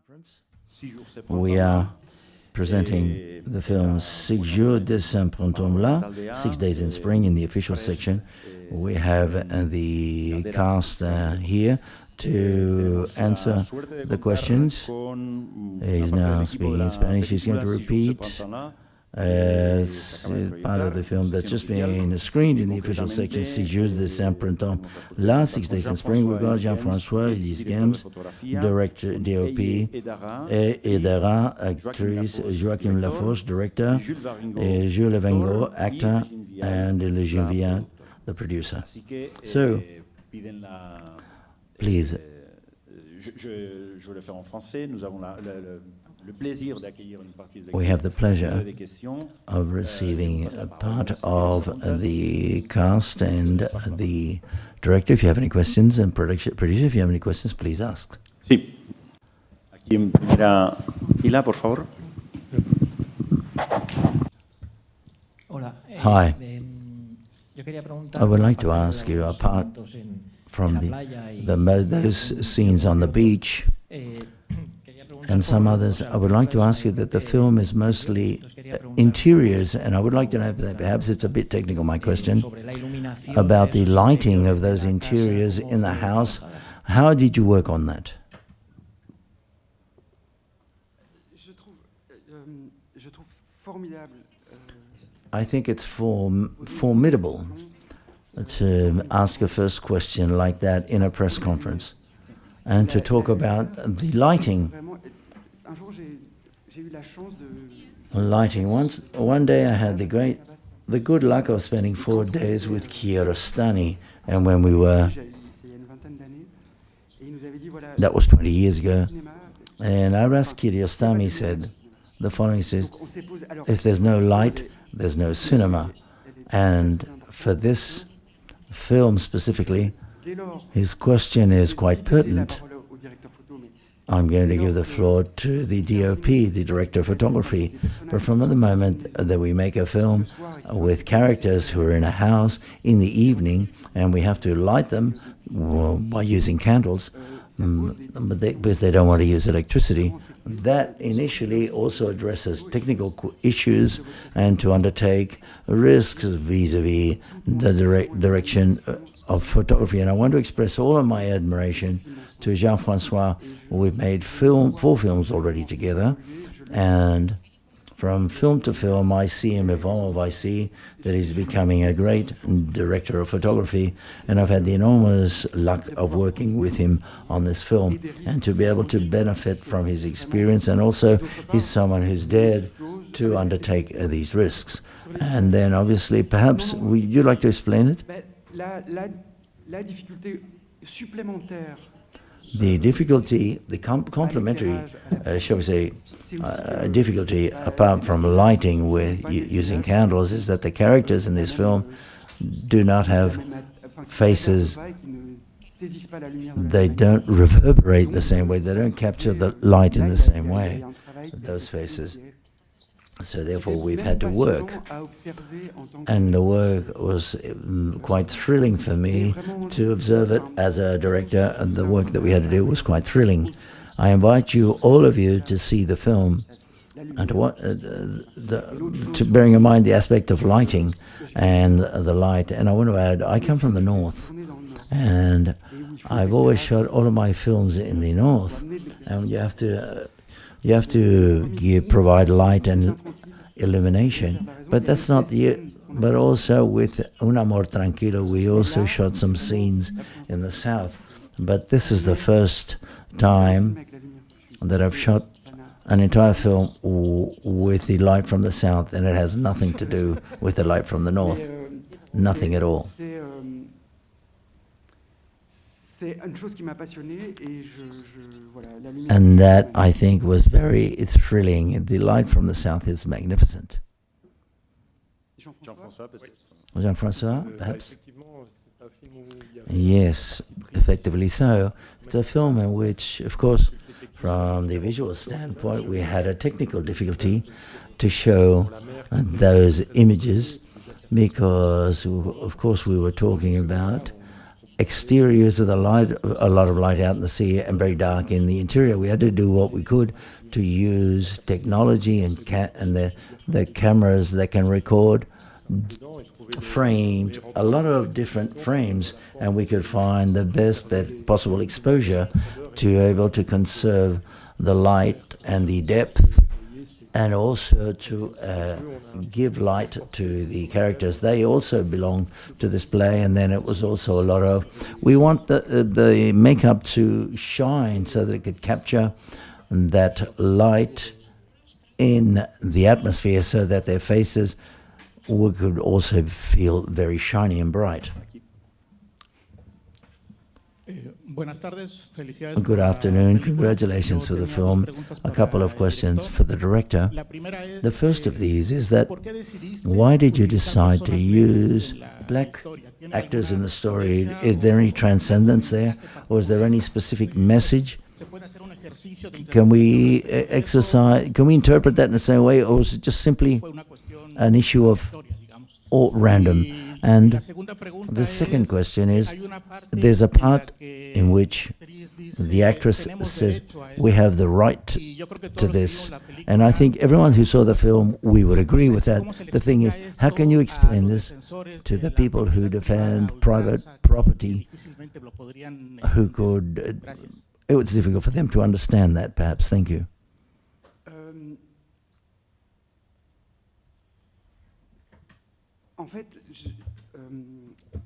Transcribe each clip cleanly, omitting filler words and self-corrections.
conference. We are presenting the film jours, printemps, 6 days in spring in the official section. We have the cast here to answer the questions. He's now speaking in Spanish. He's going to repeat as part of the film that's just been screened in the official section. Jours, printemps, 6 days in spring. We've got Jean-François, Elise Games, director, DOP, Hadaïra, actrice, Joachim Lafosse, director, Jules Waringo, actor, and Vial, the producer. So, please. We have the pleasure of receiving a part of the cast and the director. If you have any questions, and producer, if you have any questions, please ask. Sí. Aquí en primera fila, por favor. Hi. I would like to ask you, apart from those scenes on the beach and some others, I would like to ask you that the film is mostly interiors, and I would like to know, perhaps it's a bit technical, my question, about the lighting of those interiors in the house. How did you work on that? I think it's formidable to ask a first question like that in a press conference and to talk about the lighting. One day I had the good luck of spending 4 days with Kiarostami, and when we were, that was 20 years ago, and I asked Kiarostami, said the following, says, if there's no light, there's no cinema. And for this film specifically, his question is quite pertinent. I'm going to give the floor to the DOP, the director of photography. But from the moment that we make a film with characters who are in a house in the evening, and we have to light them by using candles, because they don't want to use electricity, that initially also addresses technical issues and to undertake risks vis-a-vis the direction of photography. And I want to express all of my admiration to Jean-François. We've made 4 films already together, and from film to film I see him evolve. I see that he's becoming a great director of photography, and I've had the enormous luck of working with him on this film and to be able to benefit from his experience, and also he's someone who's dared to undertake these risks. And then obviously, perhaps, would you like to explain it? The difficulty, the complementary, shall we say, difficulty apart from lighting with using candles is that the characters in this film do not have faces. They don't reverberate the same way. They don't capture the light in the same way, those faces. So therefore we've had to work, and the work was quite thrilling for me to observe it as a director, and the work that we had to do was quite thrilling. I invite you, all of you, to see the film and to bearing in mind the aspect of lighting and the light. And I want to add, I come from the north, and I've always shot all of my films in the north, and you have to provide light and illumination, but that's not the. But also with Un Amor Tranquilo, we also shot some scenes in the south. But this is the first time that I've shot an entire film with the light from the south, and it has nothing to do with the light from the north, nothing at all. And that, I think, was very thrilling. The light from the south is magnificent. Jean-François, perhaps? Yes, effectively so. It's a film in which, of course, from the visual standpoint, we had a technical difficulty to show those images because, of course, we were talking about exteriors with a lot of light out in the sea and very dark in the interior. We had to do what we could to use technology and the cameras that can record framed a lot of different frames, and we could find the best possible exposure to be able to conserve the light and the depth, and also to give light to the characters. They also belong to this play, and then it was also a lot of, we want the makeup to shine so that it could capture that light in the atmosphere so that their faces could also feel very shiny and bright. Good afternoon. Congratulations for the film. A couple of questions for the director. The first of these is that why did you decide to use black actors in the story? Is there any transcendence there, or is there any specific message? Can we interpret that in the same way, or is it just simply an issue of random? And the second question is, there's a part in which the actress says, we have the right to this. And I think everyone who saw the film, we would agree with that. The thing is, how can you explain this to the people who defend private property, who could... It was difficult for them to understand that, perhaps. Thank you. En fait,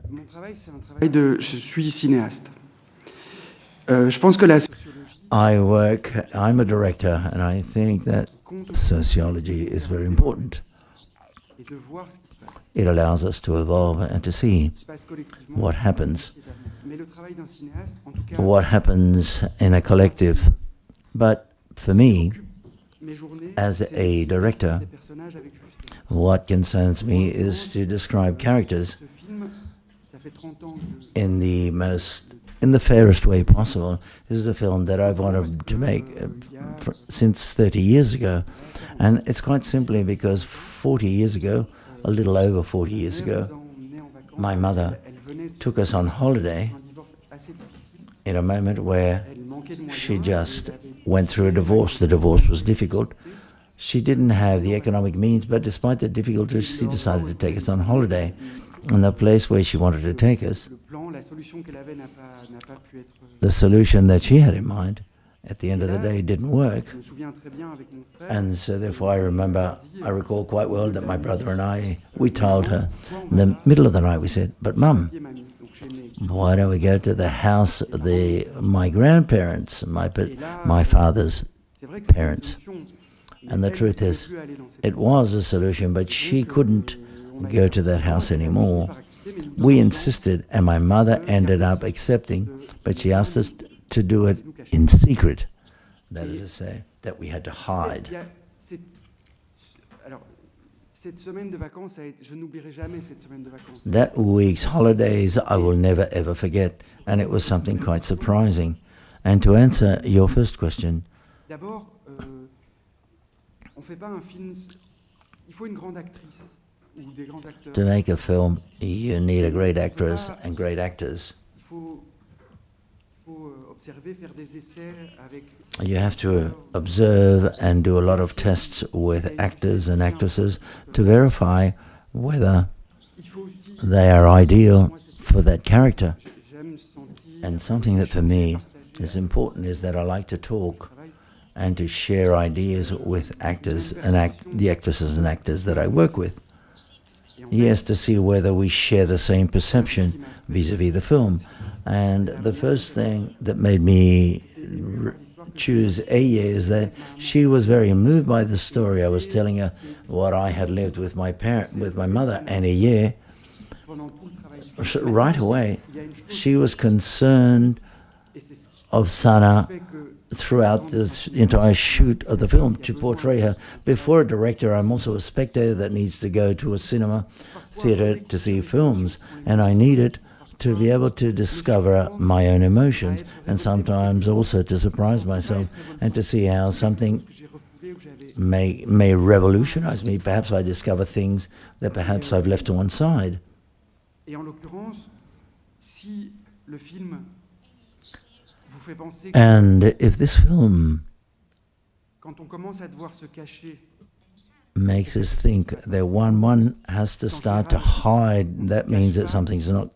mon travail, c'est un travail de... Je suis cinéaste. Je pense que la sociologie... I'm a director, and I think that sociology is very important. Et de voir ce qui se passe. It allows us to evolve and to see what happens. Mais le travail d'un cinéaste, en tout cas... What happens in a collective. But for me, as a director, what concerns me is to describe characters in the fairest way possible. This is a film that I've wanted to make since 30 years ago. And it's quite simply because 40 years ago, a little over 40 years ago, my mother took us on holiday in a moment where she just went through a divorce. The divorce was difficult. She didn't have the economic means, but despite the difficulties, she decided to take us on holiday. And the place where she wanted to take us, the solution that she had in mind, at the end of the day, didn't work. And so therefore I recall quite well that my brother and we told her, in the middle of the night, we said, but Mum, why don't we go to the house of my grandparents, my father's parents? And the truth is, it was a solution, but she couldn't go to that house anymore. We insisted, and my mother ended up accepting, but she asked us to do it in secret. That is to say, that we had to hide. That week's holidays I will never ever forget, and it was something quite surprising. And to answer your first question, to make a film, you need a great actress and great actors. You have to observe and do a lot of tests with actors and actresses to verify whether they are ideal for that character. And something that for me is important is that I like to talk and to share ideas with actors and the actresses and actors that I work with. Yes, to see whether we share the same perception vis-a-vis the film. And the first thing that made me choose Aya is that she was very moved by the story. I was telling her what I had lived with my mother, and Aya, right away, she was concerned of Sana throughout the entire shoot of the film to portray her. Before a director, I'm also a spectator that needs to go to a cinema theater to see films, and I needed to be able to discover my own emotions and sometimes also to surprise myself and to see how something may revolutionize me. Perhaps I discover things that perhaps I've left to one side. le film vous fait penser que And if this film quand on commence à devoir se cacher, makes us think that one has to start to hide, that means that something's not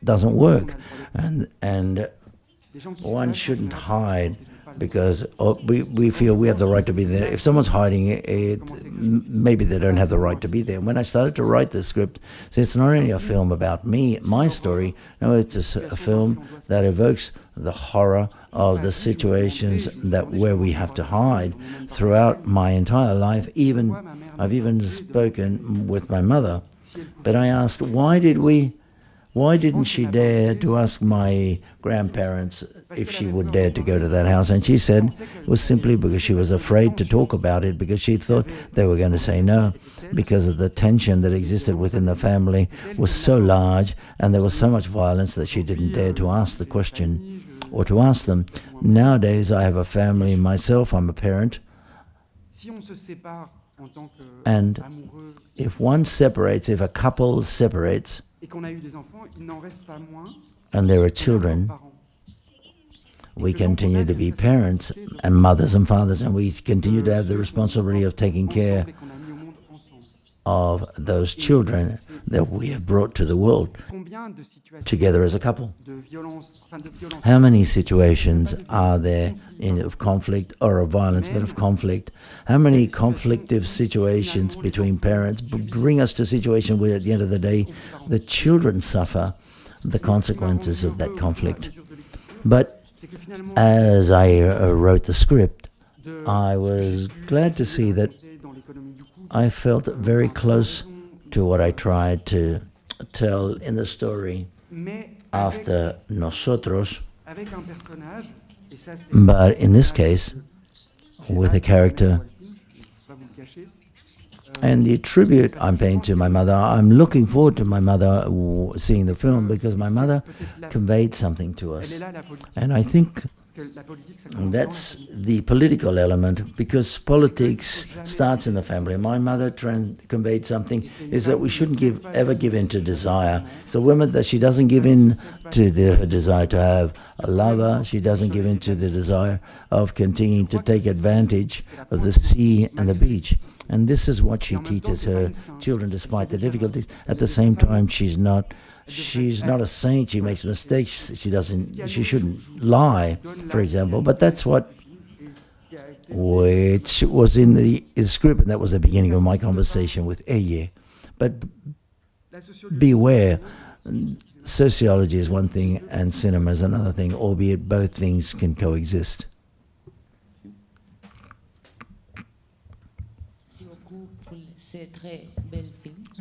doesn't work, and les gens qui one se cachent, shouldn't en général, hide because we feel we have the right to be there. If someone's hiding it, maybe they don't have the right to be there. When I started to write the script, so it's not only a film about me, my story. No, it's a film that evokes the horror of the situations that where we have to hide throughout my entire life. I've even spoken with my mother, but I asked, why didn't she dare to ask my grandparents if she would dare to go to that house? And she said it was simply because she was afraid to talk about it, because she thought they were going to say no, because of the tension that existed within the family was so large and there was so much violence that she didn't dare to ask the question or to ask them. Nowadays, I have a family myself, I'm a parent, si on se sépare en tant que and amoureux if one separates, if a couple separates, et qu'on a eu des enfants, il n'en reste pas moins and there are que children, parents. we continue to be parents and mothers and fathers, and we continue to have the responsibility of taking care Et qu'on a mis au monde ensemble. of those children that we have brought to the world Combien de situations together as a couple. de violence, enfin de violence How many situations are there of conflict or of violence, but of conflict? How many conflictive situations between parents bring us to a situation where at the end of the day, the children suffer the consequences of that conflict? But c'est que finalement as I wrote the script, I was glad to see that dans l'économie du coup, I felt very close to what I tried to tell in the story mais after Nosotros, avec un personnage, et ça c'est but in this case, with a character. ça vous le cachez, And the tribute I'm paying to my mother, I'm looking forward to my mother seeing the film, because my mother conveyed something to elle us. est là la politique, And I think parce que la politique ça commence dans la that's famille. the political element, because politics starts in the family. My mother conveyed something, is that we shouldn't ever give in to desire. It's a woman that she doesn't give in to her desire to have a lover. She doesn't give in to the desire of continuing to take advantage of the sea and the beach. And this is what she teaches her children, despite the difficulties. At the same time, she's not a saint. She makes mistakes. She shouldn't lie, for example. But that's what which was in the script, and that was the beginning of my conversation with Eye. But La sociologie, beware, sociology is one thing and cinema is another thing, albeit both things can coexist.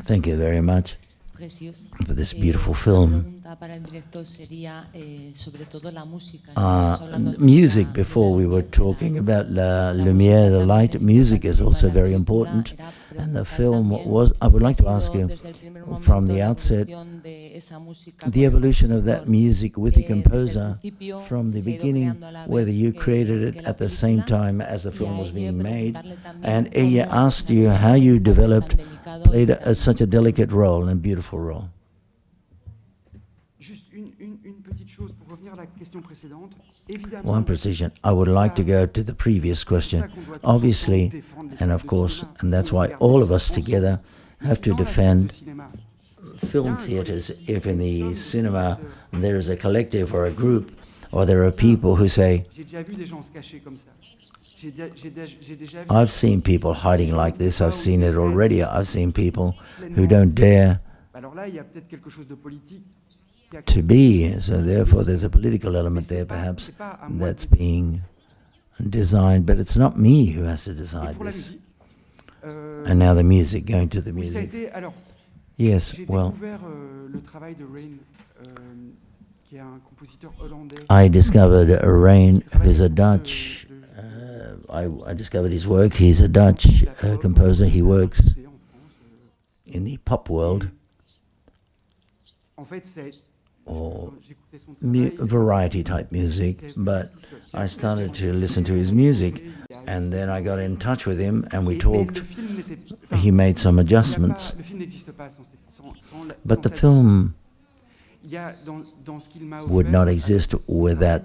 Thank you very much for this beautiful film. Music, before we were talking about La Lumière, the light, music is also very important. And the film was, I would like to ask you, from the outset, the evolution of that music with the composer from the beginning, whether you created it at the same time as the film was being made, and Ella asked you how you played such a delicate role and beautiful role. juste une petite chose pour revenir à la question précédente. Évidemment, One precision. I would like to go to the previous question. Obviously, and of course, and that's why all of us together have to dans la salle de defend cinéma, film theaters. If in the cinema there is a collective or a group, or there are people who say, j'ai déjà vu des gens se cacher comme ça. J'ai déjà vu I've seen people hiding like this, I've seen it already, I've seen people who don't dare alors là, il y a peut-être quelque chose de politique qui a to be, so therefore there's a political element there perhaps that's being designed, but it's not me who has to Et decide pour la this. musique, And now the music, going to the oui, ça a music. été. Alors, Yes, j'ai well, découvert le travail de Rain, qui est un compositeur hollandais. I discovered Rain, who's a Dutch, I discovered his work. He's a Dutch composer. He works in the pop world, En fait, c'est or j'écoutais son travail, variety type music, but I started to listen to his music, and then I got in touch with him and we mais talked. le film n'était He made some il n'y a pas- adjustments, le film n'existe pas sans but the cette- film il il y a dans ce qu'il m'a would not offert, exist with that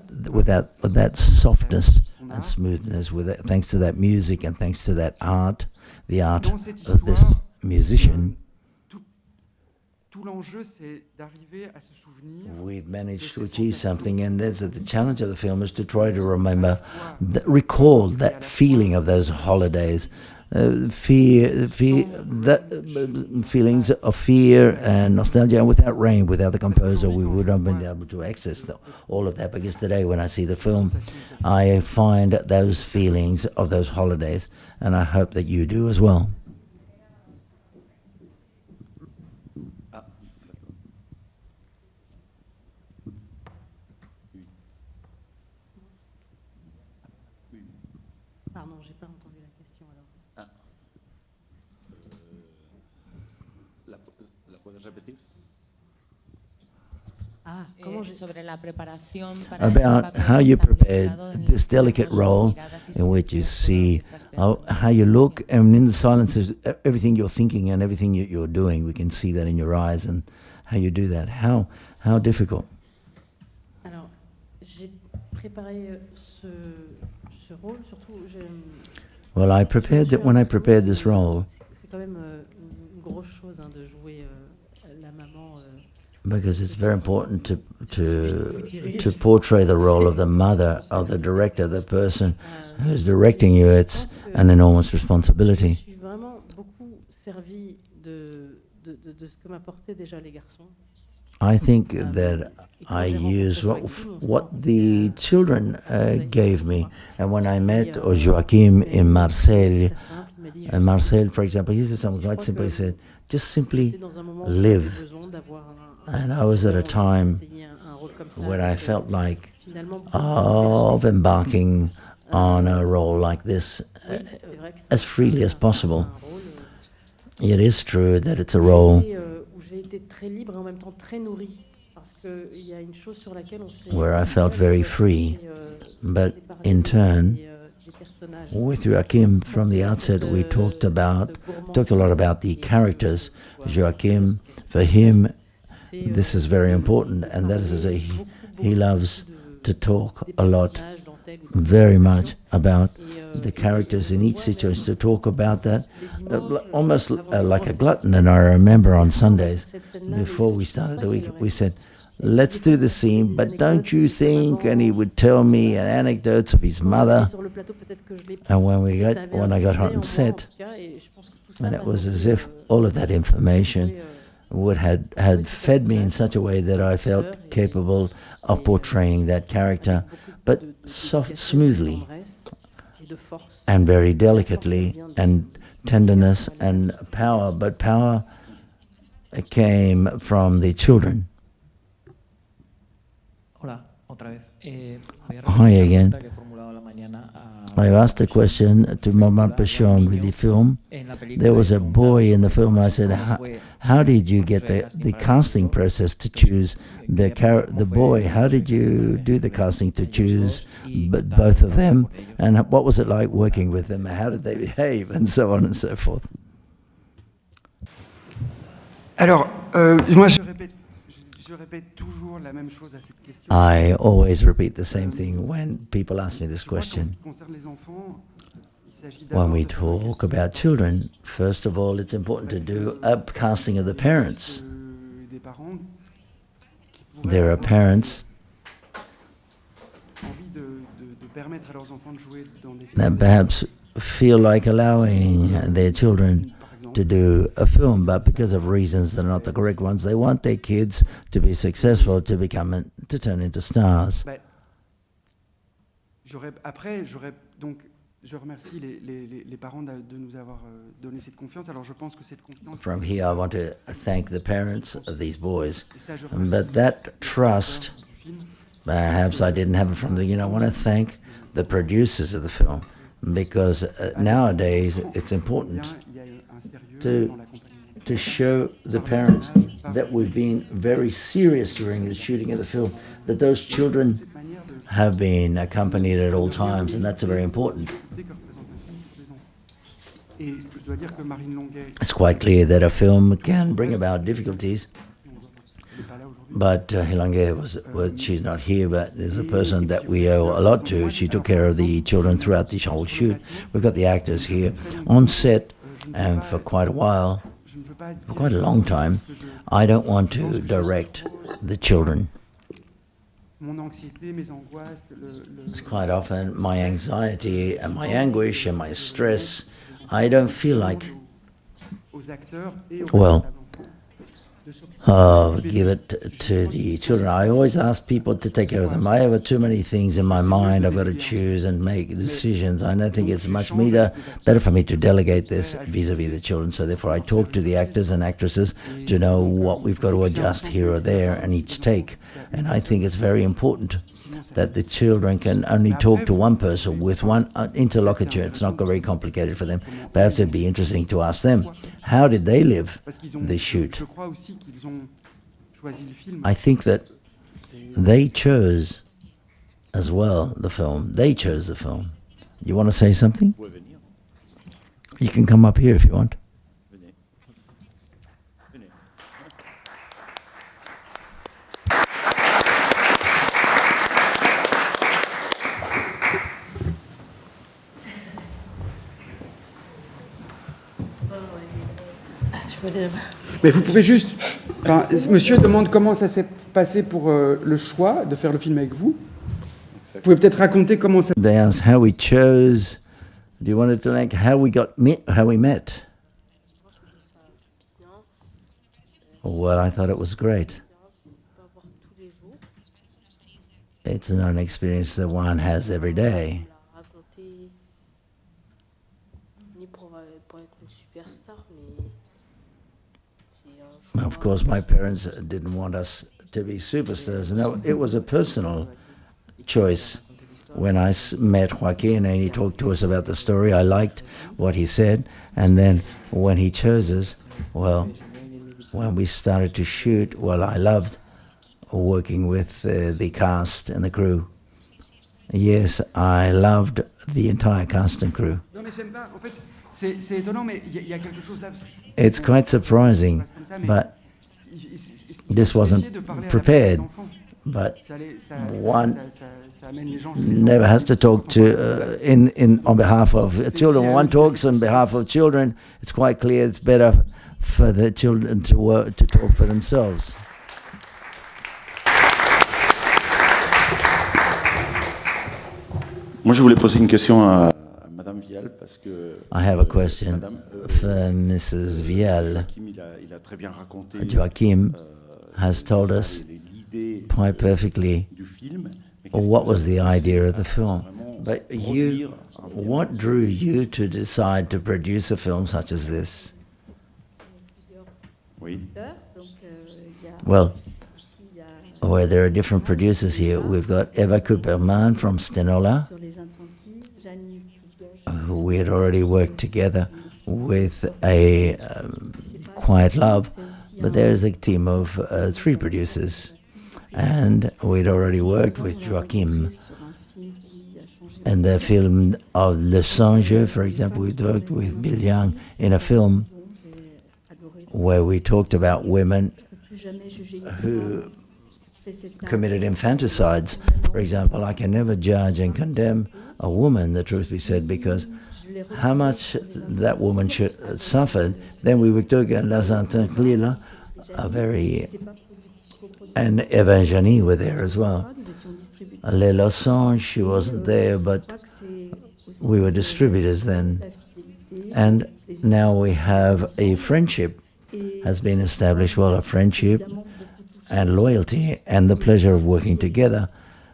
softness and smoothness, thanks to that music and thanks to that art, the art dans cette of this histoire, musician. tout l'enjeu, c'est d'arriver à se souvenir. We've managed to achieve something, and that's the challenge of the film is to try to remember, recall that feeling of those holidays, feelings of fear and nostalgia. And without Rain, without the composer, we would not have been able to access all of that. Because today, when I see the film, I find those feelings of those holidays, and I hope that you do as well. Pardon, j'ai pas entendu la question alors. ¿La puedes repetir? Ah, comment j'ai sobre la preparación para About how you prepared this delicate role in which you see how you look, and in the silence, everything you're thinking and everything you're doing, we can see that in your eyes, and how you do that. How difficult? Alors, j'ai préparé ce rôle, surtout. Well, when I prepared this role, C'est quand même une grosse chose de jouer la maman. because it's very important to portray the role of the mother, of the director, the person who's directing you. It's an enormous responsibility. Je suis vraiment beaucoup servi de ce que m'apportaient déjà les garçons. I think that I use what the children gave me. And when I met Joachim in Marseille, for example, he said something quite simple. He said, just simply live. And I was at a time where I felt like of embarking on a role like this as freely as possible. It is true that it's a role where I felt very free, but in turn, with Joachim from the outset, we talked a lot about the characters. Joachim, for him, this is very important, and that is he loves to talk a lot, very much about the characters in each situation, to talk about that, almost like a glutton. And I remember on Sundays, before we started the week, we said, let's do the scene, but don't you think? And he would tell me anecdotes of his mother. And when I got on set, and it was as if all of that information had fed me in such a way that I felt capable of portraying that character, but smoothly and very delicately, and tenderness and power. But power came from the children. Hi again. I asked a question to Maman Pachon with the film. There was a boy in the film, and I said, how did you get the casting process to choose the boy? How did you do the casting to choose both of them? And what was it like working with them? How did they behave? And so on and so forth. Alors, moi je répète toujours la même chose à cette question. I always repeat the same thing when people ask me this question. When we talk about children, first of all, it's important to do a casting of the parents. There are parents that perhaps feel like allowing their children to do a film, but because of reasons that are not the correct ones, they want their kids to be successful, to turn into stars. Je remercie les parents de nous avoir donné cette confiance. Alors je pense que cette confiance. From here, I want to thank the parents of these boys, but that trust, perhaps I didn't have it from the beginning. I want to thank the producers of the film, because nowadays it's important to show the parents that we've been very serious during the shooting of the film, that those children have been accompanied at all times, and that's very important. It's quite clear that a film can bring about difficulties, But Hilange she's not here, but there's a person that we owe a lot to. She took care of the children throughout the whole shoot. We've got the actors here on set, and for quite a while, for quite a long time, I don't want to direct the children. It's quite often my anxiety and my anguish and my stress, I don't feel like, well, give it to the children. I always ask people to take care of them. I have too many things in my mind. I've got to choose and make decisions. I don't think it's much better for me to delegate this vis-a-vis the children. So therefore I talk to the actors and actresses to know what we've got to adjust here or there in each take. And I think it's very important that the children can only talk to one person with one interlocutor. It's not very complicated for them. Perhaps it'd be interesting to ask them, how did they live the shoot? I think that they chose as well the film. They chose the film. You want to say something? You can come up here if you want. Mais vous pouvez juste... Enfin, monsieur demande comment ça s'est passé pour le choix de faire le film avec vous. Vous pouvez peut-être raconter comment ça... They asked how we chose. Do you want to tell how we met? Well, I thought it was great. It's not an experience that one has every day. Of course, my parents didn't want us to be superstars. No, it was a personal choice. When I met Joachim and he talked to us about the story, I liked what he said. And then when he chose us, well, when we started to shoot, well, I loved working with the cast and the crew. Yes, I loved the entire cast and crew. It's quite surprising, but this wasn't prepared. But one never has to talk to on behalf of children. When one talks on behalf of children, it's quite clear it's better for the children to talk for themselves. Moi, je voulais poser une question à Madame Vial parce que I have a question for Mrs. Vial. Il a très bien raconté. Joachim has told us quite perfectly what was the idea of the film. But you, what drew you to decide to produce a film such as this? Well, where there are different producers here. We've got Eva Cooperman from Stenola, who we had already worked together with a Quiet Love, but there's a team of 3 producers. And we'd already worked with Joachim. And the film of Le Singe, for example, we worked with Bill Young in a film where we talked about women who committed infanticides. For example, I can never judge and condemn a woman, the truth be said, because how much that woman suffered. Then we were talking at La Sainte-Clila, and Eva and Janie were there as well. Le Losange, she wasn't there, but we were distributors then. And now we have a friendship has been established, well, a friendship and loyalty and the pleasure of working together.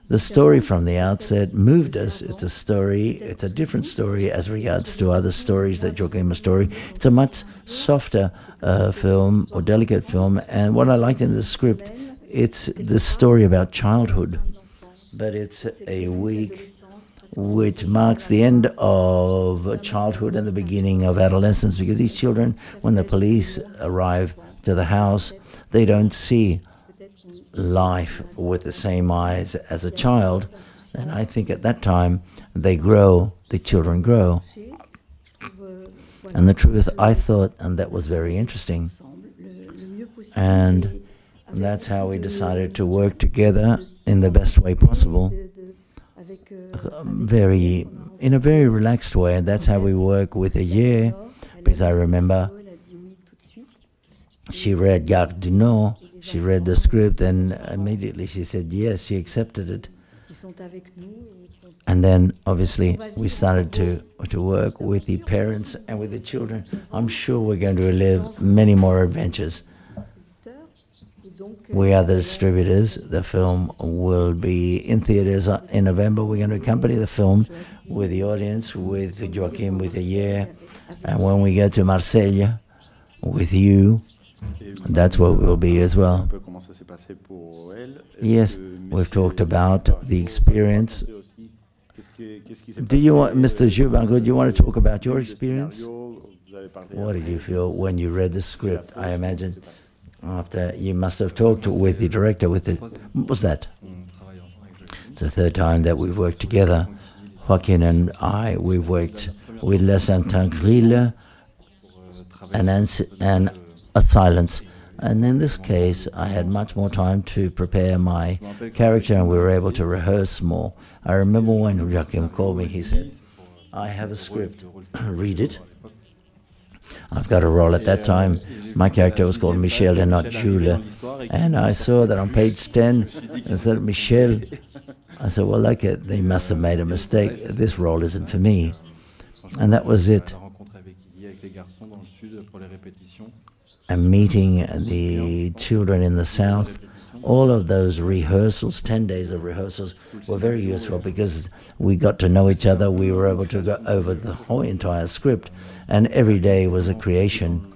The story from the outset moved us. It's a different story as regards to other stories that Joachim story. It's a much softer film or delicate film. And what I liked in the script, it's the story about childhood. But it's a week which marks the end of childhood and the beginning of adolescence, because these children, when the police arrive to the house, they don't see life with the same eyes as a child. And I think at that time they grow, the children grow. And the truth, I thought, and that was very interesting. And And that's how we decided to work together in the best way possible, in a very relaxed way. And that's how we work with a year, because I remember she read Gare du Nord, she read the script, and immediately she said yes, she accepted it. And then, obviously, we started to work with the parents and with the children. I'm sure we're going to live many more adventures. We are the distributors. The film will be in theaters in November. We're going to accompany the film with the audience, with Joachim, with the year. And when we go to Marseille with you, that's what we'll be as well. Yes, we've talked about the experience. Do you want, Mr. Jules, do you want to talk about your experience? What did you feel when you read the script? I imagine after you must have talked with the director, what was that? It's the third time that we've worked together. Joaquin and I, we've worked with Les Saint-Grille and A Silence. And in this case, I had much more time to prepare my character, and we were able to rehearse more. I remember when Joachim called me, he said, I have a script, read it. I've got a role at that time. My character was called Michel and not Jules. And I saw that on page 10, it said Michel. I said, well, okay, they must have made a mistake. This role isn't for me. And that was it. And meeting the children in the south, all of those rehearsals, 10 days of rehearsals, were very useful because we got to know each other. We were able to go over the whole entire script, and every day was a creation.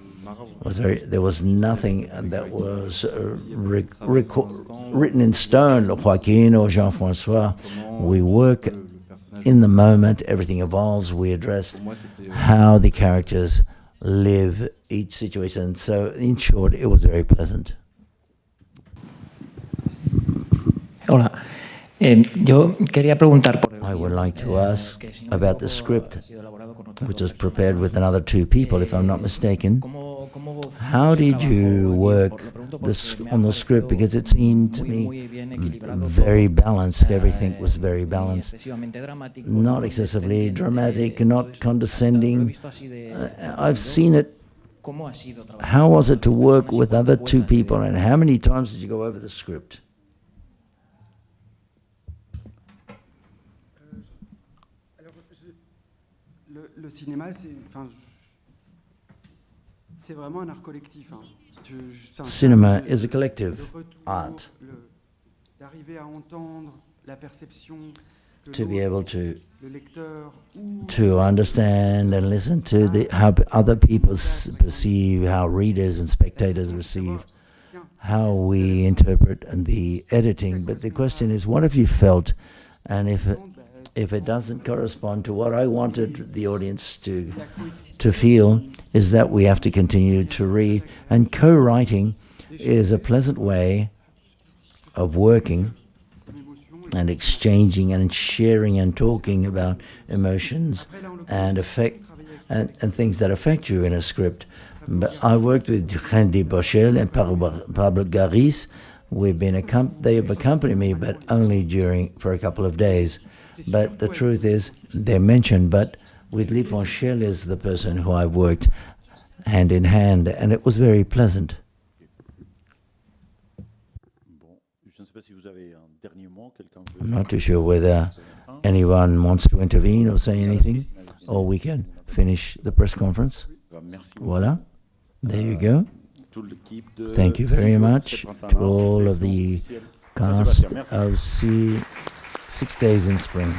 There was nothing that was written in stone, Joaquin or Jean-Francois. We work in the moment, everything evolves. We addressed how the characters live each situation. So, in short, it was very pleasant. Hola. Yo quería preguntar por I would like to ask about the script, which was prepared with another two people, if I'm not mistaken. How did you work on the script? Because it seemed to me very balanced. Everything was very balanced. Not excessively dramatic, not condescending. I've seen it. How was it to work with other two people, and how many times did you go over the script? Le cinéma, c'est vraiment un art collectif. Cinema is a collective art. D'arriver à entendre la perception to be able to understand and listen to how other people perceive, how readers and spectators receive, how we interpret the editing. But the question is, what have you felt? And if it doesn't correspond to what I wanted the audience to feel, is that we have to continue to read. And co-writing is a pleasant way of working and exchanging and sharing and talking about emotions and and things that affect you in a script. But I worked with Régine Bochel and Pablo Garis. They have accompanied me, but only for a couple of days. But the truth is, they're mentioned, but with Lee Ponchel is the person who I've worked hand in hand, and it was very pleasant. I'm not too sure whether anyone wants to intervene or say anything, or we can finish the press conference. Voila, there you go. Thank you very much to all of the cast of 6 Days in Spring.